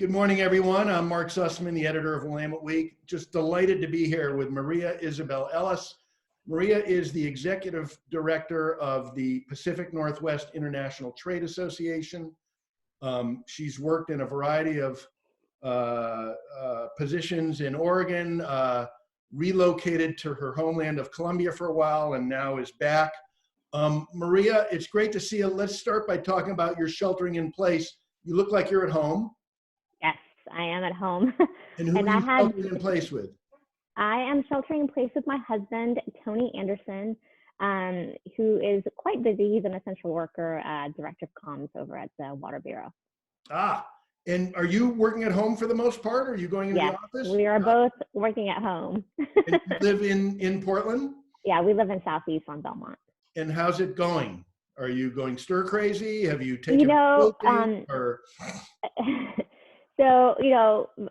Good morning, everyone. I'm Mark Sussman, the editor of Willamette Week. Just delighted to be here with Maria Isabel Ellis. Maria is the executive director of the Pacific Northwest International Trade Association. She's worked in a variety of positions in Oregon, relocated to her homeland of Colombia for a while, and now is back. Maria, it's great to see you. Let's start by talking about your sheltering in place. You look like you're at home. Yes, I am at home. And who are you sheltering in place with? I am sheltering in place with my husband, Tony Anderson, who is quite busy. He's an essential worker, director of comms over at the Water Bureau. And are you working at home for the most part? Or are you going into the office? We are both working at home. And you live in Portland? Yeah, we live in Southeast on Belmont. And how's it going? Are you going stir crazy? Have you taken or... So,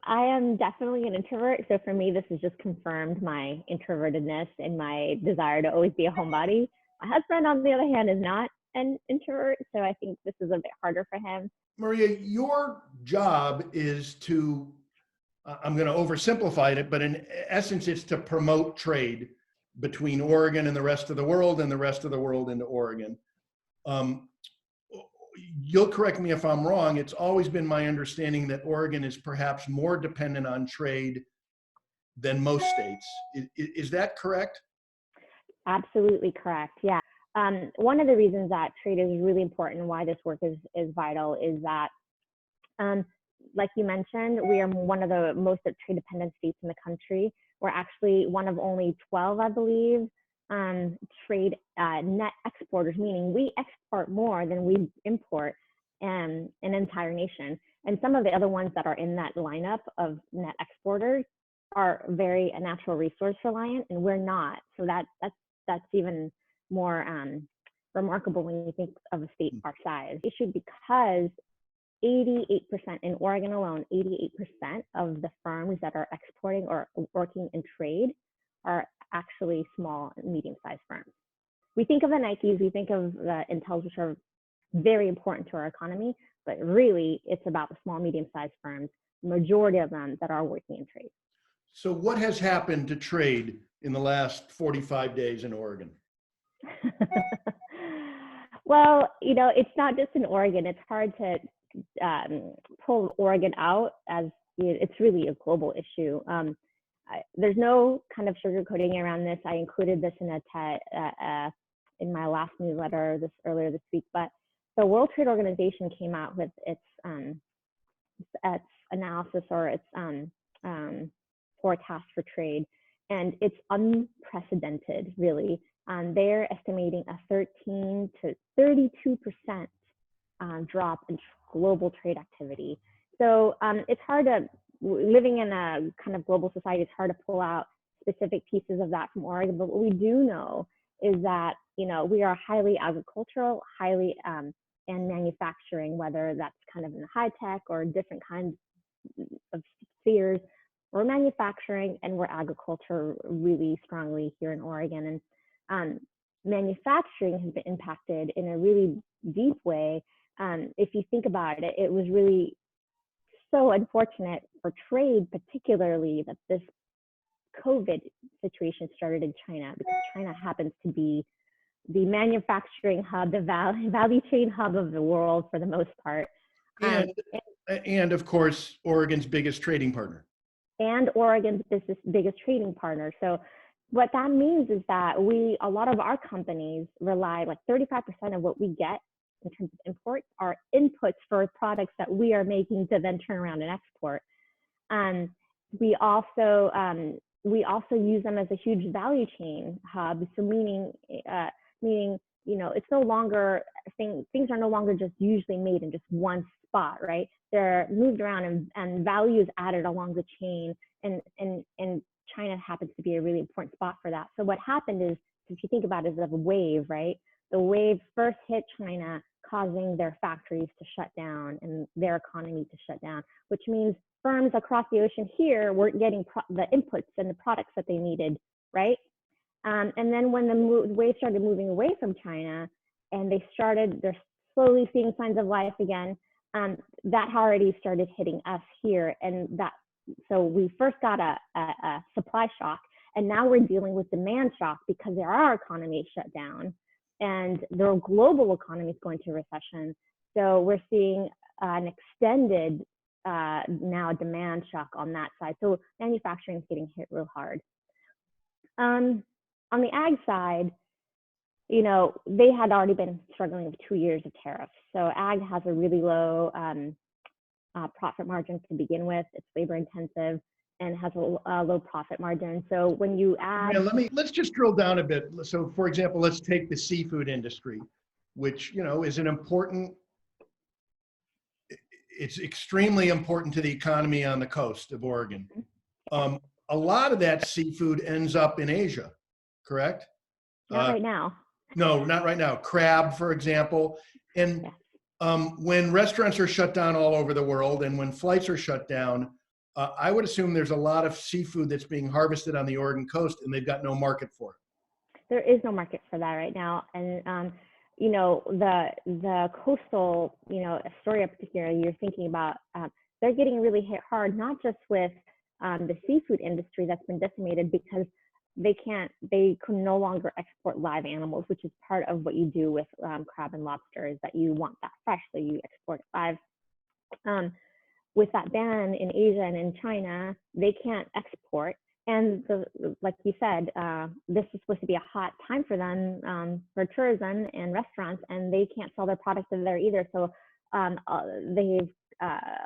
I am definitely an introvert. So for me, this has just confirmed my introvertedness and my desire to always be a homebody. My husband, on the other hand, is not an introvert. So I think this is a bit harder for him. Maria, your job is to, I'm going to oversimplify it, but in essence, it's to promote trade between Oregon and the rest of the world and the rest of the world into Oregon. You'll correct me if I'm wrong. It's always been my understanding that Oregon is perhaps more dependent on trade than most states. Is that correct? Absolutely correct. Yeah. One of the reasons that trade is really important and why this work is vital is that, like you mentioned, we are one of the most trade dependent states in the country. We're actually one of only 12, I believe, trade net exporters, meaning we export more than we import an entire nation. And some of the other ones that are in that lineup of net exporters are very natural resource reliant, and we're not. So that's even more remarkable when you think of a state our size. Issue because 88% in Oregon alone, 88% of the firms that are exporting or working in trade are actually small and medium-sized firms. We think of the Nikes, we think of the Intels, which are very important to our economy, but really it's about the small, medium-sized firms, majority of them that are working in trade. So what has happened to trade in the last 45 days in Oregon? Well, it's not just in Oregon. It's hard to pull Oregon out as it's really a global issue. There's no kind of sugarcoating around this. I included this in in my last newsletter earlier this week. But the World Trade Organization came out with its analysis or its forecast for trade, and it's unprecedented, really. They're estimating a 13 to 32% drop in global trade activity. So it's hard to, living in a kind of global society, it's hard to pull out specific pieces of that from Oregon. But what we do know is that, we are highly agricultural, highly and manufacturing, whether that's kind of in high tech or different kinds of spheres. We're manufacturing and we're agriculture really strongly here in Oregon. And manufacturing has been impacted in a really deep way. If you think about it, it was really so unfortunate for trade, particularly that this COVID situation started in China, because China happens to be the manufacturing hub, the value chain hub of the world for the most part. And of course, Oregon's biggest trading partner. And Oregon's biggest trading partner. So what that means is that a lot of our companies rely, like 35% of what we get in terms of imports are inputs for products that we are making to then turn around and export. We also use them as a huge value chain hub. So meaning, it's no longer, things are no longer just usually made in just one spot, right? They're moved around and value is added along the chain, and China happens to be a really important spot for that. So what happened is, if you think about it as a wave, right? The wave first hit China, causing their factories to shut down and their economy to shut down, which means firms across the ocean here weren't getting the inputs and the products that they needed, right? And then when the wave started moving away from China and they're slowly seeing signs of life again, that already started hitting us here, and so we first got a supply shock, and now we're dealing with demand shock because our economy shut down, and the global economy is going to recession. So we're seeing an extended now demand shock on that side. So manufacturing is getting hit real hard. On the ag side, they had already been struggling with 2 years of tariffs. So ag has a really low profit margin to begin with. It's labor intensive and has a low profit margin. So when you add, let's just drill down a bit. So, for example, let's take the seafood industry, which is an important. It's extremely important to the economy on the coast of Oregon. A lot of that seafood ends up in Asia, correct? Not right now. No, not right now. Crab, for example. And when restaurants are shut down all over the world and when flights are shut down, I would assume there's a lot of seafood that's being harvested on the Oregon coast and they've got no market for it. There is no market for that right now. And, the coastal, Astoria particularly, you're thinking about, they're getting really hit hard, not just with the seafood industry that's been decimated because they can no longer export live animals, which is part of what you do with crab and lobster, is that you want that fresh, so you export it live. With that ban in Asia and in China, they can't export. And like you said, this is supposed to be a hot time for them for tourism and restaurants, and they can't sell their products over there either. So a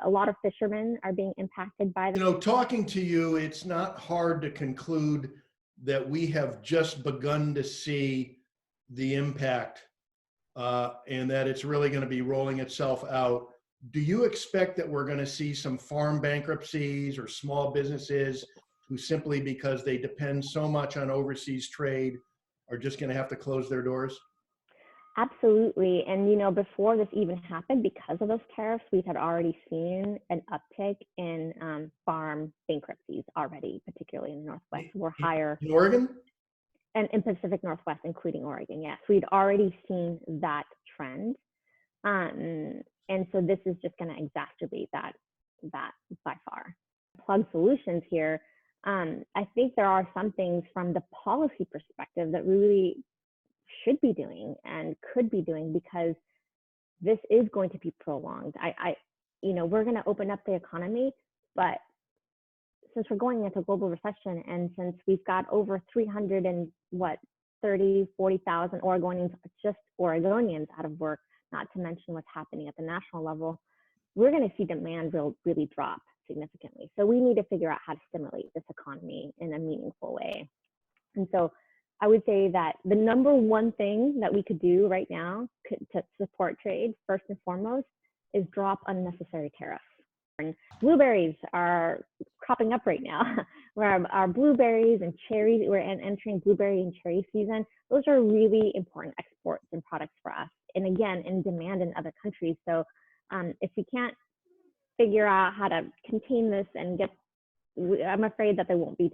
lot of fishermen are being impacted by this. Talking to you, it's not hard to conclude that we have just begun to see the impact and that it's really going to be rolling itself out. Do you expect that we're going to see some farm bankruptcies or small businesses who simply because they depend so much on overseas trade are just going to have to close their doors? Absolutely. And, before this even happened, because of those tariffs, we had already seen an uptick in farm bankruptcies already, particularly in the Northwest. We're higher. In Oregon? And in Pacific Northwest, including Oregon, yes. We'd already seen that trend. And so this is just going to exacerbate that by far. Plug solutions here. I think there are some things from the policy perspective that we really should be doing and could be doing, because this is going to be prolonged. We're going to open up the economy, but since we're going into global recession, and since we've got over 40,000 Oregonians, just Oregonians out of work, not to mention what's happening at the national level, we're going to see demand really drop significantly. So we need to figure out how to stimulate this economy in a meaningful way. And so I would say that the number one thing that we could do right now to support trade, first and foremost, is drop unnecessary tariffs. And blueberries are cropping up right now. Where our blueberries and cherries, we're entering blueberry and cherry season. Those are really important exports and products for us. And again, in demand in other countries. So if we can't figure out how to contain this and I'm afraid that there won't be